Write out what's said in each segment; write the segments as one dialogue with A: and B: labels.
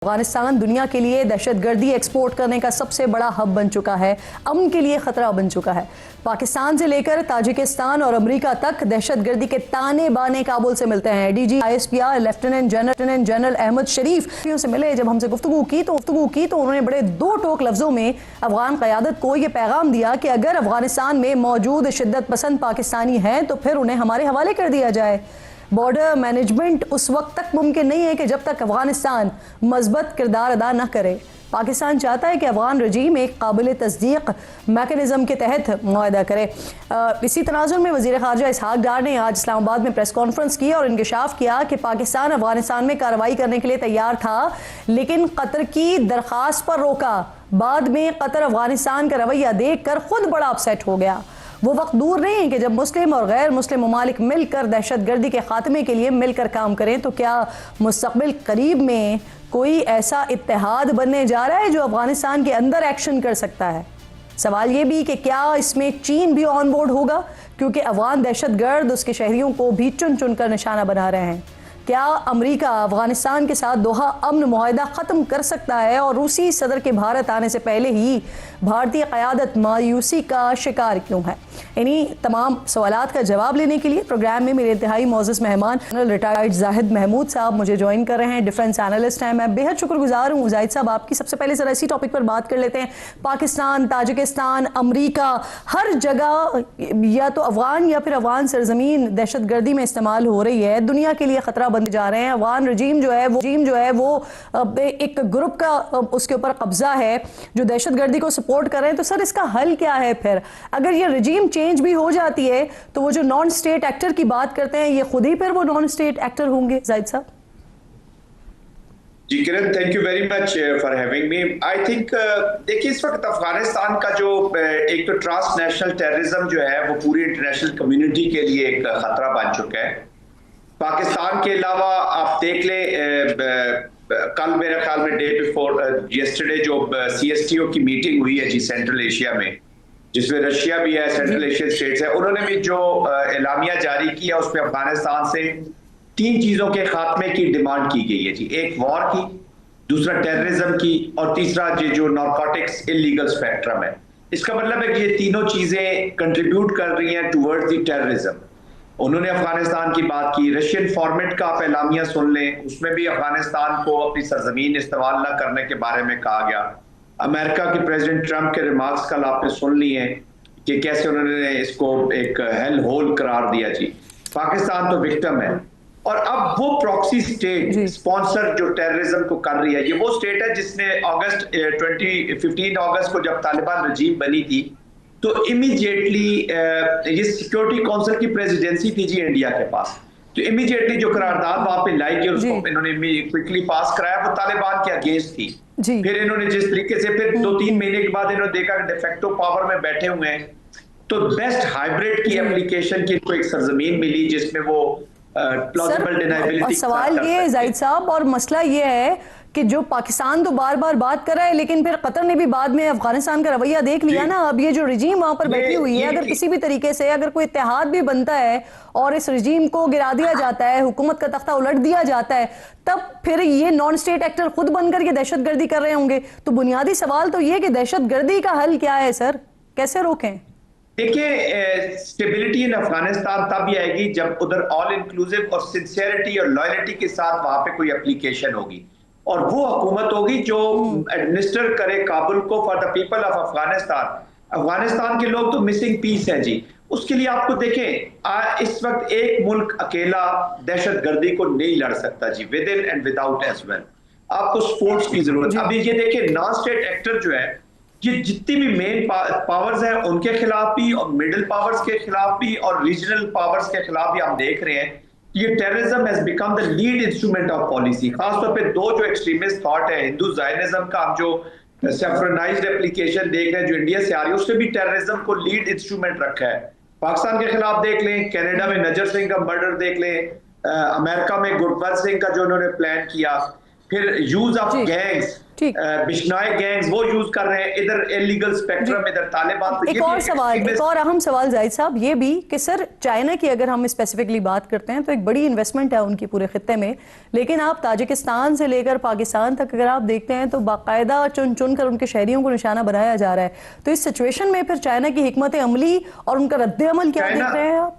A: अफगानिस्तान दुनिया के लिए दहशतगर्दी एक्सपोर्ट करने का सबसे बड़ा हब बन चुका है, अमन के लिए खतरा बन चुका है। पाकिस्तान से लेकर ताजिकिस्तान और अमेरिका तक दहशतगर्दी के ताने बाने काबुल से मिलते हैं। DG ISPR lieutenant general Ahmed Sharif से मिले, जब हमसे गुफ्तगू की तो उन्होंने बड़े दो टोक लफ्जों में अफगान क़यादत को यह पैगाम दिया कि अगर अफगानिस्तान में मौजूद शिद्दत पसंद पाकिस्तानी हैं तो फिर उन्हें हमारे हवाले कर दिया जाए। बॉर्डर मैनेजमेंट उस वक्त तक मुमकिन नहीं है कि जब तक अफगानिस्तान मजबूत किरदार अदा न करे। पाकिस्तान चाहता है कि अफगान रजीम एक काबिल तस्दीक मैकेनिज़्म के तहत मुआहदा करे। इसी तनाजुर में वज़ीर ख़ारजा इसहाक डार ने आज इस्लामाबाद में प्रेस कॉन्फ्रेंस की और इंकशाफ किया कि पाकिस्तान अफगानिस्तान में कार्रवाई करने के लिए तैयार था, लेकिन कतर की दरख्वास्त पर रोका। बाद में कतर अफगानिस्तान का रवैया देख कर खुद बड़ा अपसेट हो गया। वो वक्त दूर नहीं है कि जब मुस्लिम और गैर मुस्लिम ममालिक मिलकर दहशतगर्दी के खात्मे के लिए मिलकर काम करें, तो क्या मुस्तक़बिल करीब में कोई ऐसा इत्तेहाद बनने जा रहा है जो अफगानिस्तान के अंदर एक्शन कर सकता है? सवाल ये भी कि क्या इसमें चीन भी ऑन बोर्ड होगा, क्योंकि अफगान दहशतगर्द उसके शहरियों को भी चुन चुन कर निशाना बना रहे हैं। क्या अमेरिका अफगानिस्तान के साथ दोहा अमन मुआहदा ख़त्म कर सकता है, और रूसी सदर के भारत आने से पहले ही भारतीय क़यादत मायूसी का शिकार क्यों है? इन्हीं तमाम सवालात का जवाब लेने के लिए प्रोग्राम में मेरे इंतहाई मोअज़्ज़ज़ मेहमान जनरल रिटायर्ड जाहिद महमूद साहब मुझे ज्वाइन कर रहे हैं। डिफेंस एनालिस्ट हैं। मैं बेहद शुक्रगुजार हूँ जाहिद साहब आपकी। सबसे पहले ज़रा इसी टॉपिक पर बात कर लेते हैं। पाकिस्तान, ताजिकिस्तान, अमरीका, हर जगह या तो अफगान या फिर अफगान सरजमीन दहशतगर्दी में इस्तेमाल हो रही है, दुनिया के लिए ख़तरा बनते जा रहे हैं। अफगान रजीम जो है वो एक ग्रुप का उसके ऊपर कब्जा है जो दहशतगर्दी को सपोर्ट कर रहे हैं। तो सर, इसका हल क्या है फिर? अगर ये रजीम चेंज भी हो जाती है तो वो जो नॉन स्टेट एक्टर की बात करते हैं, ये खुद ही फिर वो नॉन स्टेट एक्टर होंगे? जाहिद साहब
B: जी Kiran, thank you very much for having me. I think देखिए, इस वक्त अफगानिस्तान का जो एक तो ट्रांसनेशनल टेररिज्म जो है वो पूरी इंटरनेशनल कम्युनिटी के लिए एक खतरा बन चुका है। पाकिस्तान के अलावा आप देख लें, कल मेरे ख्याल में डे बिफोर यस्टरडे जो CSTO की मीटिंग हुई है जी सेंट्रल एशिया में, जिसमें रशिया भी है, सेंट्रल एशियन स्टेट्स है, उन्होंने भी जो एलामिया जारी किया उसमें अफगानिस्तान से 3 चीजों के खात्मे की डिमांड की गई है जी। एक वॉर की, दूसरा टेररिज्म की, और तीसरा जो नारकोटिक्स इलीगल स्पेक्ट्रम है। इसका मतलब है कि ये तीनों चीजें कंट्रीब्यूट कर रही हैं टुवर्ड्स द टेररिज्म। उन्होंने अफगानिस्तान की बात की। रशियन फॉर्मेट का आप एलामिया सुन लें, उसमें भी अफगानिस्तान को अपनी सरजमीन इस्तेमाल न करने के बारे में कहा गया। अमेरिका के प्रेसिडेंट ट्रंप के रिमार्क्स कल आपने सुन लिए कि कैसे उन्होंने इसको एक हेल होल करार दिया जी। पाकिस्तान तो विक्टिम है, और अब वो प्रॉक्सी स्टेट स्पॉन्सर जो टेररिज्म को कर रही है, ये वो स्टेट है जिसने 15 अगस्त को जब तालिबान रजीम बनी थी तो इमीडिएटली ये सिक्योरिटी काउंसिल की प्रेसिडेंसी थी जी इंडिया के पास, तो इमीडिएटली जो करारदाद वहां पे लाई गई उसको इन्होंने क्विकली पास कराया, वो तालिबान के अगेंस्ट थी। फिर इन्होंने जिस तरीके से फिर 2-3 महीने के बाद इन्होंने देखा कि डिफेक्टो पावर में बैठे हुए हैं, तो बेस्ट हाइब्रिड की एप्लीकेशन की इनको एक सरजमीन मिली जिसमें वो प्लॉजिबल डिनायबिलिटी।
A: सवाल ये है जाहिद साहब, और मसला ये है कि जो पाकिस्तान तो बार बार बात कर रहा है, लेकिन फिर कतर ने भी बाद में अफगानिस्तान का रवैया देख लिया ना। अब ये जो रजीम वहां पर बैठी हुई है, अगर किसी भी तरीके से अगर कोई इत्तेहाद भी बनता है और इस रजीम को गिरा दिया जाता है, हुकूमत का तख्ता उलट दिया जाता है, तब फिर ये नॉन स्टेट एक्टर खुद बनकर ये दहशतगर्दी कर रहे होंगे। तो बुनियादी सवाल तो ये कि दहशतगर्दी का हल क्या है सर, कैसे रोकें?
B: देखिए, स्टेबिलिटी इन अफगानिस्तान तब ही आएगी जब उधर ऑल इंक्लूसिव और सिंसियरिटी और लॉयल्टी के साथ वहां पे कोई एप्लीकेशन होगी, और वो हुकूमत होगी जो एडमिनिस्टर करे काबुल को for the people of Afghanistan. Afghanistan के लोग तो मिसिंग पीस हैं जी। उसके लिए आपको देखें, इस वक्त एक मुल्क अकेला दहशतगर्दी को नहीं लड़ सकता जी, within and without as well. आपको स्पोर्ट्स की जरूरत है। अभी ये देखिए, नॉन स्टेट एक्टर जो है, ये जितनी भी मेन पावर्स हैं उनके खिलाफ भी, और मिडिल पावर्स के खिलाफ भी, और रीजनल पावर्स के खिलाफ भी हम देख रहे हैं ये terrorism has become the lead instrument of policy. खासतौर पे दो जो एक्सट्रीमिस्ट थॉट है, हिंदू जायनिज्म का हम जो सेफ्रनाइज्ड एप्लीकेशन देख रहे हैं जो इंडिया से आ रही है, उसने भी टेररिज्म को लीड इंस्ट्रूमेंट रखा है। पाकिस्तान के खिलाफ देख लें, कनाडा में नजर सिंह का मर्डर देख लें, अमेरिका में गुरबख्श सिंह का जो उन्होंने प्लान किया, फिर यूज ऑफ
A: ठीक।
B: गैंग्स,
A: ठीक।
B: बिश्नोई गैंग्स वो यूज कर रहे हैं, इधर इलीगल स्पेक्ट्रम, इधर तालिबान। तो
A: एक और सवाल, एक और अहम सवाल जाहिद साहब, ये भी कि सर चाइना की अगर हम स्पेसिफिकली बात करते हैं तो एक बड़ी इन्वेस्टमेंट है उनकी पूरे खित्ते में, लेकिन आप ताजिकिस्तान से लेकर पाकिस्तान तक अगर आप देखते हैं तो बाकायदा चुन चुन कर उनके शहरियों को निशाना बनाया जा रहा है। तो इस सिचुएशन में फिर चाइना की हिकमत अमली और उनका रद्द अमल क्या देख रहे हैं आप?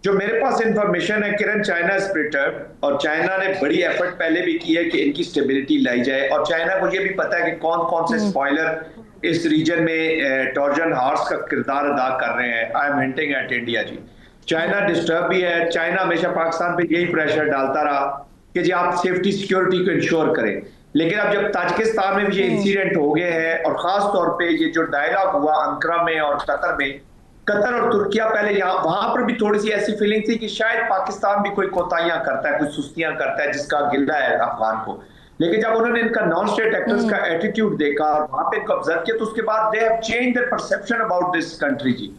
B: जो मेरे पास इंफॉर्मेशन है किरण, चाइना इज प्रिपेयर्ड, और चाइना ने बड़ी एफर्ट पहले भी की है कि इनकी स्टेबिलिटी लाई जाए, और चाइना को ये भी पता है कि कौन कौन से स्पॉइलर इस रीजन में ट्रोजन हॉर्स का किरदार अदा कर रहे हैं। I am hinting at India ji. China disturb भी है, चाइना हमेशा पाकिस्तान पे यही प्रेशर डालता रहा कि जी आप सेफ्टी सिक्योरिटी को इंश्योर करें, लेकिन अब जब ताजिकिस्तान में भी ये इंसिडेंट हो गए हैं, और खास तौर पे ये जो डायलॉग हुआ अंकारा में और कतर में, कतर और तुर्किया पहले यहाँ वहां पर भी थोड़ी सी ऐसी फीलिंग थी कि शायद पाकिस्तान भी कोई कोताहियां करता है, कुछ सुस्तियां करता है, जिसका गिला है अफगान को। लेकिन जब उन्होंने इनका नॉन स्टेट एक्टर्स का एटीट्यूड देखा और वहां पे इनको ऑब्जर्व किया, तो उसके बाद they have changed their perception about this country ji.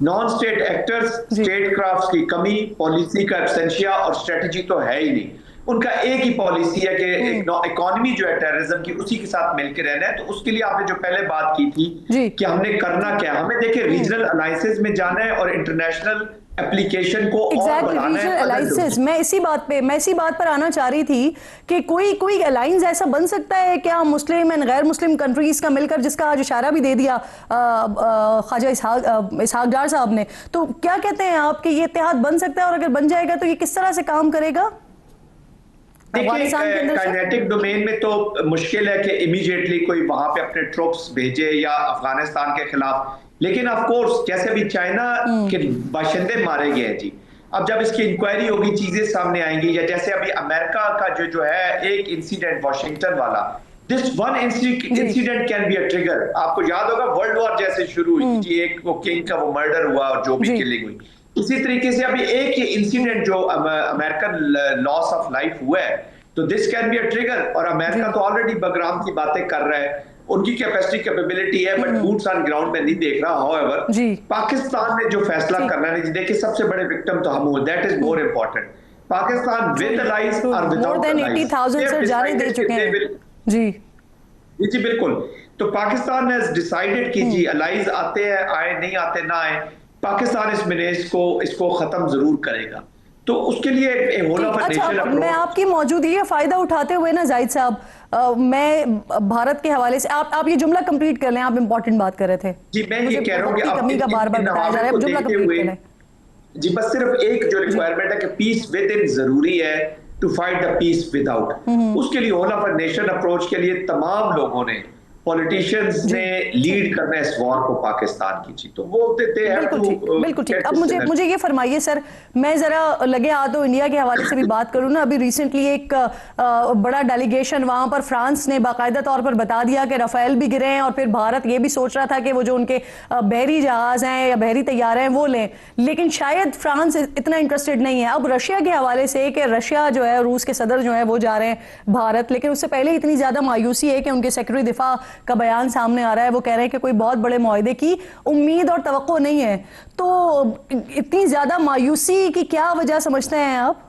B: Non state actors, state crafts की कमी, पॉलिसी का एब्सेंशिया और स्ट्रेटजी तो है ही नहीं। उनका एक ही पॉलिसी है कि इकोनॉमी जो है टेररिज्म की, उसी के साथ मिलकर रहना है। तो उसके लिए आपने जो पहले बात की थी कि हमने करना क्या, हमें देखिए रीजनल अलायंसेस में जाना है और इंटरनेशनल एप्लीकेशन को और बढ़ाना है।
A: मैं इसी बात पर आना चाह रही थी कि कोई अलायंस ऐसा बन सकता है क्या मुस्लिम एंड गैर मुस्लिम कंट्रीज का मिलकर, जिसका आज इशारा भी दे दिया ख्वाजा इसहाक डार साहब ने। तो क्या कहते हैं आप कि ये इत्तेहाद बन सकता है, और अगर बन जाएगा तो ये किस तरह से काम करेगा?
B: देखिए काइनेटिक डोमेन में तो मुश्किल है कि इमीडिएटली कोई वहां पे अपने ट्रूप्स भेजे या अफगानिस्तान के खिलाफ, लेकिन ऑफ कोर्स जैसे अभी चाइना के बाशिंदे मारे गए हैं जी, अब जब इसकी इंक्वायरी होगी चीजें सामने आएंगी, या जैसे अभी अमेरिका का जो है एक इंसिडेंट वाशिंगटन वाला, this one incident can be a trigger. आपको याद होगा वर्ल्ड वॉर जैसे शुरू हुई जी, एक वो किंग का वो मर्डर हुआ और जो भी किलिंग हुई, इसी तरीके से अभी एक ही इंसिडेंट जो अमेरिकन लॉस ऑफ लाइफ हुआ है, तो this can be a trigger. और अमेरिका तो ऑलरेडी बगराम की बातें कर रहा है, उनकी कैपेबिलिटी है, बट बूट्स ऑन ग्राउंड में नहीं देख रहा। हाउएवर पाकिस्तान ने जो फैसला करना है, देखिए सबसे बड़े विक्टिम तो हम हो, that is more important. Pakistan with allies और विदाउट अलाइज,
A: 80,000 सर जाने दे चुके हैं जी
B: बिल्कुल। तो पाकिस्तान ने डिसाइडेड कि जी अलाइज आते हैं आए, नहीं आते ना आए, पाकिस्तान इस मिनेज को इसको खत्म जरूर करेगा। तो उसके लिए
A: अच्छा, मैं आपकी मौजूदगी का फायदा उठाते हुए ना जाहिद साहब, मैं भारत के हवाले से आप ये जुमला कंप्लीट कर लें, आप इंपॉर्टेंट बात कर रहे थे
B: जी। मैं ये कह रहा हूं कि
A: कमी का बार बार बताया जा रहा है, जुमला कंप्लीट कर लें
B: जी। बस सिर्फ एक जो रिक्वायरमेंट है कि पीस विद इन जरूरी है to fight the peace without. उसके लिए whole of a nation approach के लिए तमाम लोगों ने, पॉलिटिशियंस ने लीड करना है इस वॉर को पाकिस्तान की चीज, तो वो देते हैं।
A: बिल्कुल ठीक। अब मुझे ये फरमाइए सर, मैं जरा लगे हाथों इंडिया के हवाले से भी बात करूं ना। अभी रिसेंटली एक बड़ा डेलीगेशन वहां पर फ्रांस ने बाकायदा तौर पर बता दिया कि राफेल भी गिरे हैं, और फिर भारत ये भी सोच रहा था कि वो जो उनके बहरी जहाज हैं या बहरी तैयारे हैं वो लें, लेकिन शायद फ्रांस इतना इंटरेस्टेड नहीं है। अब रशिया के हवाले से कि रशिया जो है, रूस के सदर जो है वो जा रहे हैं भारत, लेकिन उससे पहले इतनी ज्यादा मायूसी है कि उनके सेक्रेटरी दिफा का बयान सामने आ रहा है, वो कह रहे हैं कि कोई बहुत बड़े मुआहदे की उम्मीद और तवक्को नहीं है। तो इतनी ज्यादा मायूसी की क्या वजह समझते हैं आप?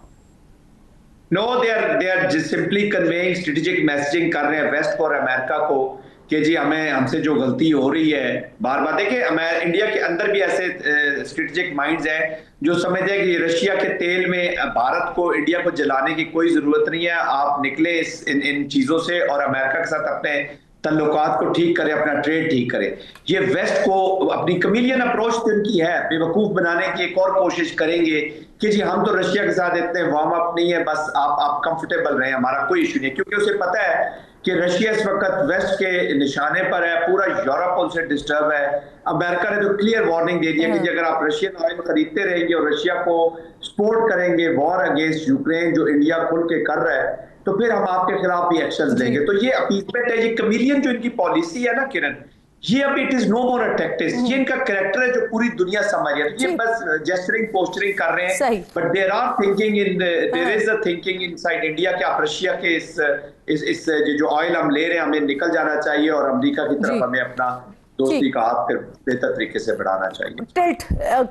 B: No, they are just simply conveying strategic messaging कर रहे हैं वेस्ट और अमेरिका को कि जी हमसे जो गलती हो रही है बार बार। देखिए इंडिया के अंदर भी ऐसे स्ट्रेटेजिक माइंड्स हैं जो समझते हैं कि रशिया के तेल में भारत को, इंडिया को जलाने की कोई जरूरत नहीं है, आप निकले इन चीजों से और अमेरिका के साथ अपने तल्लुकात को ठीक करे, अपना ट्रेड ठीक करे। ये वेस्ट को अपनी कमीलियन अप्रोच तो इनकी है, बेवकूफ बनाने की एक और कोशिश करेंगे कि जी हम तो रशिया के साथ इतने वार्म अप नहीं है, बस आप कंफर्टेबल रहें, हमारा कोई इशू नहीं है। क्योंकि उसे पता है कि रशिया इस वक्त वेस्ट के निशाने पर है, पूरा यूरोप उनसे डिस्टर्ब है। अमेरिका ने तो क्लियर वार्निंग दे दी है कि अगर आप रशियन ऑयल खरीदते रहेंगे और रशिया को सपोर्ट करेंगे वॉर अगेंस्ट यूक्रेन जो इंडिया खुल के कर रहा है, तो फिर हम आपके खिलाफ भी एक्शन लेंगे। तो ये अपीसमेंट है, ये कमीलियन जो इनकी पॉलिसी है ना किरण, ये अब it is no more a tactics, ये इनका कैरेक्टर है जो पूरी दुनिया समझ रही है। ये बस जेस्चरिंग पोस्टरिंग कर रहे हैं, but there are thinking in there is a thinking inside India कि आप रशिया के इस जो ऑयल हम ले रहे हैं हमें निकल जाना चाहिए, और अमेरिका की तरफ हमें अपना दोस्ती का हाथ फिर बेहतर तरीके से बढ़ाना चाहिए।